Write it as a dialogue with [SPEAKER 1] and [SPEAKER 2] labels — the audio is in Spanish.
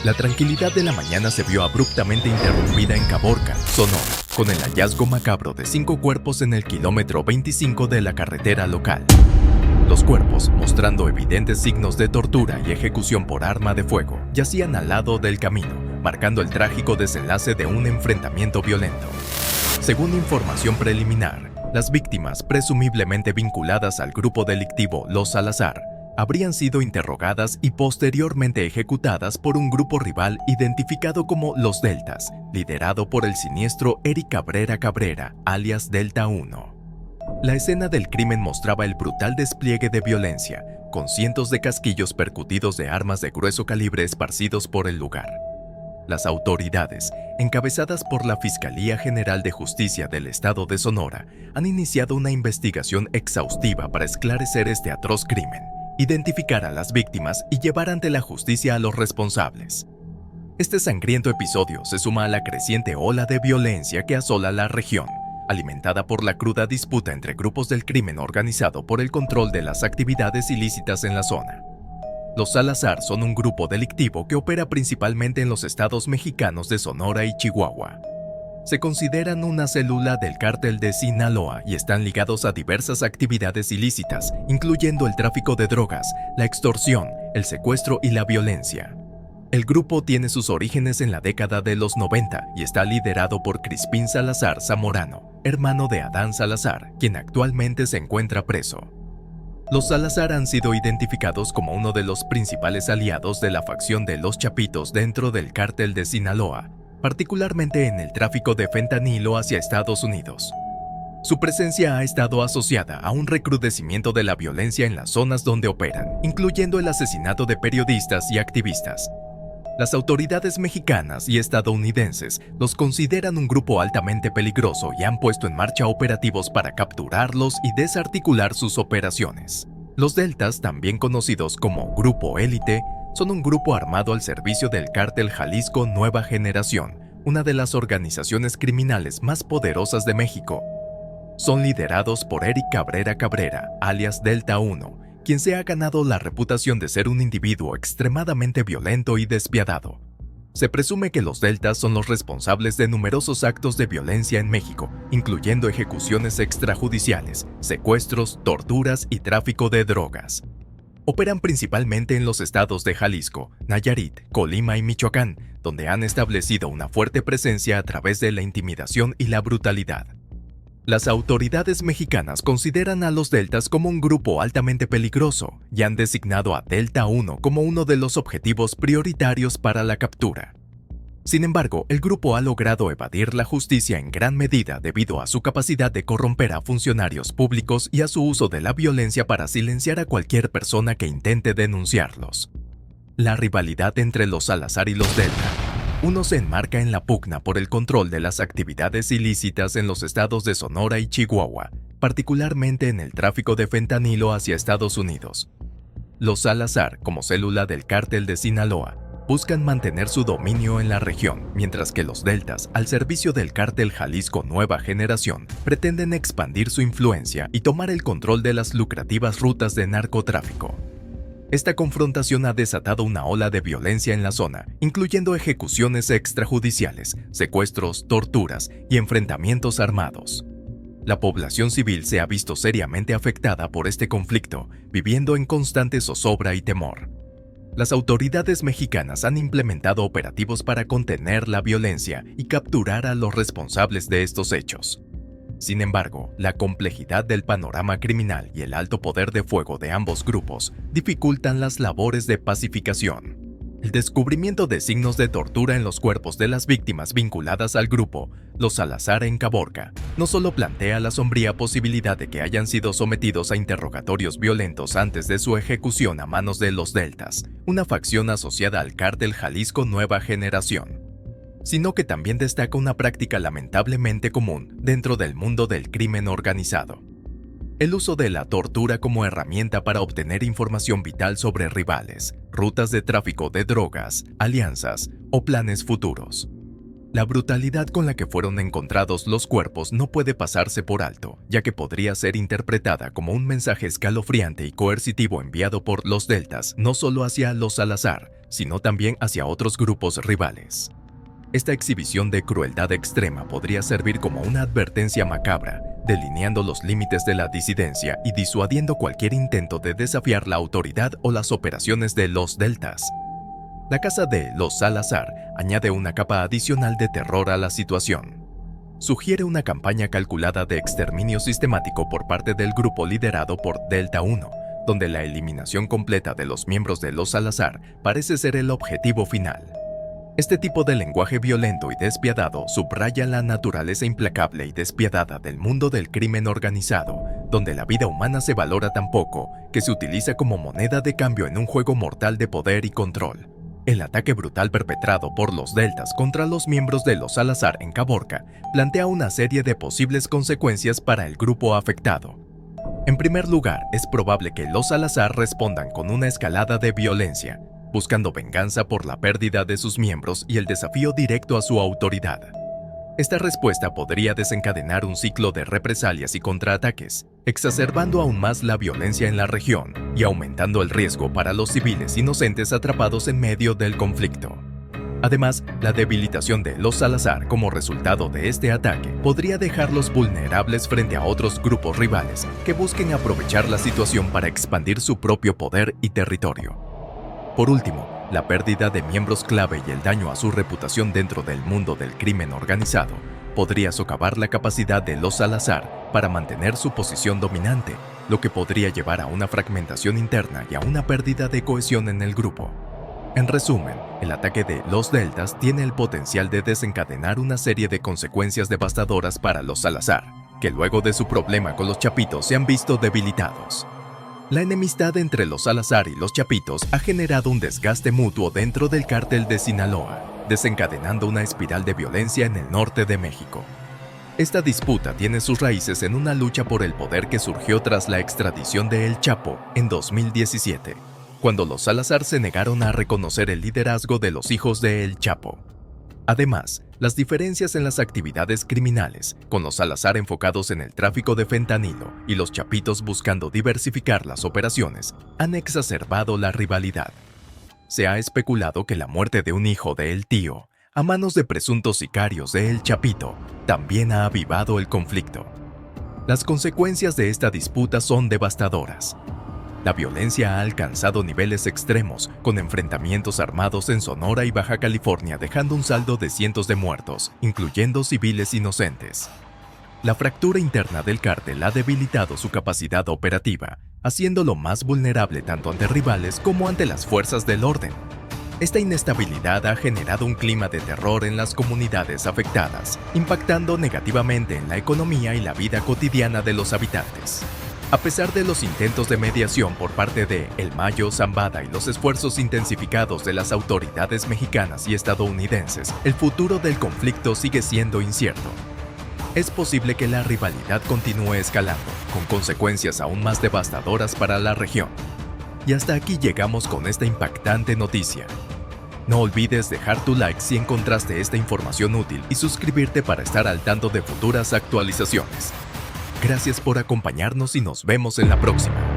[SPEAKER 1] La tranquilidad de la mañana se vio abruptamente interrumpida en Caborca, Sonora, con el hallazgo macabro de 5 cuerpos en el kilómetro 25 de la carretera local. Los cuerpos, mostrando evidentes signos de tortura y ejecución por arma de fuego, yacían al lado del camino, marcando el trágico desenlace de un enfrentamiento violento. Según información preliminar, las víctimas, presumiblemente vinculadas al grupo delictivo Los Salazar, habrían sido interrogadas y posteriormente ejecutadas por un grupo rival identificado como Los Deltas, liderado por el siniestro Eric Cabrera, alias Delta 1. La escena del crimen mostraba el brutal despliegue de violencia, con cientos de casquillos percutidos de armas de grueso calibre esparcidos por el lugar. Las autoridades, encabezadas por la Fiscalía General de Justicia del Estado de Sonora, han iniciado una investigación exhaustiva para esclarecer este atroz crimen, identificar a las víctimas y llevar ante la justicia a los responsables. Este sangriento episodio se suma a la creciente ola de violencia que asola la región, alimentada por la cruda disputa entre grupos del crimen organizado por el control de las actividades ilícitas en la zona. Los Salazar son un grupo delictivo que opera principalmente en los estados mexicanos de Sonora y Chihuahua. Se consideran una célula del cártel de Sinaloa y están ligados a diversas actividades ilícitas, incluyendo el tráfico de drogas, la extorsión, el secuestro y la violencia. El grupo tiene sus orígenes en la década de los 90 y está liderado por Crispín Salazar Zamorano, hermano de Adán Salazar, quien actualmente se encuentra preso. Los Salazar han sido identificados como uno de los principales aliados de la facción de Los Chapitos dentro del cártel de Sinaloa, particularmente en el tráfico de fentanilo hacia Estados Unidos. Su presencia ha estado asociada a un recrudecimiento de la violencia en las zonas donde operan, incluyendo el asesinato de periodistas y activistas. Las autoridades mexicanas y estadounidenses los consideran un grupo altamente peligroso y han puesto en marcha operativos para capturarlos y desarticular sus operaciones. Los Deltas, también conocidos como Grupo Élite, son un grupo armado al servicio del Cártel Jalisco Nueva Generación, una de las organizaciones criminales más poderosas de México. Son liderados por Eric Cabrera, alias Delta 1, quien se ha ganado la reputación de ser un individuo extremadamente violento y despiadado. Se presume que los Deltas son los responsables de numerosos actos de violencia en México, incluyendo ejecuciones extrajudiciales, secuestros, torturas y tráfico de drogas. Operan principalmente en los estados de Jalisco, Nayarit, Colima y Michoacán, donde han establecido una fuerte presencia a través de la intimidación y la brutalidad. Las autoridades mexicanas consideran a los Deltas como un grupo altamente peligroso y han designado a Delta 1 como uno de los objetivos prioritarios para la captura. Sin embargo, el grupo ha logrado evadir la justicia en gran medida debido a su capacidad de corromper a funcionarios públicos y a su uso de la violencia para silenciar a cualquier persona que intente denunciarlos. La rivalidad entre los Salazar y los Delta. Uno se enmarca en la pugna por el control de las actividades ilícitas en los estados de Sonora y Chihuahua, particularmente en el tráfico de fentanilo hacia Estados Unidos. Los Salazar, como célula del cártel de Sinaloa, buscan mantener su dominio en la región, mientras que los Deltas, al servicio del cártel Jalisco Nueva Generación, pretenden expandir su influencia y tomar el control de las lucrativas rutas de narcotráfico. Esta confrontación ha desatado una ola de violencia en la zona, incluyendo ejecuciones extrajudiciales, secuestros, torturas y enfrentamientos armados. La población civil se ha visto seriamente afectada por este conflicto, viviendo en constante zozobra y temor. Las autoridades mexicanas han implementado operativos para contener la violencia y capturar a los responsables de estos hechos. Sin embargo, la complejidad del panorama criminal y el alto poder de fuego de ambos grupos dificultan las labores de pacificación. El descubrimiento de signos de tortura en los cuerpos de las víctimas vinculadas al grupo Los Salazar en Caborca no solo plantea la sombría posibilidad de que hayan sido sometidos a interrogatorios violentos antes de su ejecución a manos de los Deltas, una facción asociada al cártel Jalisco Nueva Generación, sino que también destaca una práctica lamentablemente común dentro del mundo del crimen organizado: el uso de la tortura como herramienta para obtener información vital sobre rivales, rutas de tráfico de drogas, alianzas o planes futuros. La brutalidad con la que fueron encontrados los cuerpos no puede pasarse por alto, ya que podría ser interpretada como un mensaje escalofriante y coercitivo enviado por los Deltas no solo hacia los Salazar, sino también hacia otros grupos rivales. Esta exhibición de crueldad extrema podría servir como una advertencia macabra, delineando los límites de la disidencia y disuadiendo cualquier intento de desafiar la autoridad o las operaciones de los Deltas. La casa de los Salazar añade una capa adicional de terror a la situación. Sugiere una campaña calculada de exterminio sistemático por parte del grupo liderado por Delta 1, donde la eliminación completa de los miembros de los Salazar parece ser el objetivo final. Este tipo de lenguaje violento y despiadado subraya la naturaleza implacable y despiadada del mundo del crimen organizado, donde la vida humana se valora tan poco que se utiliza como moneda de cambio en un juego mortal de poder y control. El ataque brutal perpetrado por los Deltas contra los miembros de los Salazar en Caborca plantea una serie de posibles consecuencias para el grupo afectado. En primer lugar, es probable que los Salazar respondan con una escalada de violencia, buscando venganza por la pérdida de sus miembros y el desafío directo a su autoridad. Esta respuesta podría desencadenar un ciclo de represalias y contraataques, exacerbando aún más la violencia en la región y aumentando el riesgo para los civiles inocentes atrapados en medio del conflicto. Además, la debilitación de los Salazar como resultado de este ataque podría dejarlos vulnerables frente a otros grupos rivales que busquen aprovechar la situación para expandir su propio poder y territorio. Por último, la pérdida de miembros clave y el daño a su reputación dentro del mundo del crimen organizado podría socavar la capacidad de los Salazar para mantener su posición dominante, lo que podría llevar a una fragmentación interna y a una pérdida de cohesión en el grupo. En resumen, el ataque de los Deltas tiene el potencial de desencadenar una serie de consecuencias devastadoras para los Salazar, que luego de su problema con los Chapitos se han visto debilitados. La enemistad entre los Salazar y los Chapitos ha generado un desgaste mutuo dentro del cártel de Sinaloa, desencadenando una espiral de violencia en el norte de México. Esta disputa tiene sus raíces en una lucha por el poder que surgió tras la extradición de El Chapo en 2017, cuando los Salazar se negaron a reconocer el liderazgo de los hijos de El Chapo. Además, las diferencias en las actividades criminales, con los Salazar enfocados en el tráfico de fentanilo y los Chapitos buscando diversificar las operaciones, han exacerbado la rivalidad. Se ha especulado que la muerte de un hijo de El Tío, a manos de presuntos sicarios de El Chapito, también ha avivado el conflicto. Las consecuencias de esta disputa son devastadoras. La violencia ha alcanzado niveles extremos, con enfrentamientos armados en Sonora y Baja California dejando un saldo de cientos de muertos, incluyendo civiles inocentes. La fractura interna del cártel ha debilitado su capacidad operativa, haciéndolo más vulnerable tanto ante rivales como ante las fuerzas del orden. Esta inestabilidad ha generado un clima de terror en las comunidades afectadas, impactando negativamente en la economía y la vida cotidiana de los habitantes. A pesar de los intentos de mediación por parte de El Mayo Zambada y los esfuerzos intensificados de las autoridades mexicanas y estadounidenses, el futuro del conflicto sigue siendo incierto. Es posible que la rivalidad continúe escalando, con consecuencias aún más devastadoras para la región. Y hasta aquí llegamos con esta impactante noticia. No olvides dejar tu like si encontraste esta información útil y suscribirte para estar al tanto de futuras actualizaciones. Gracias por acompañarnos y nos vemos en la próxima.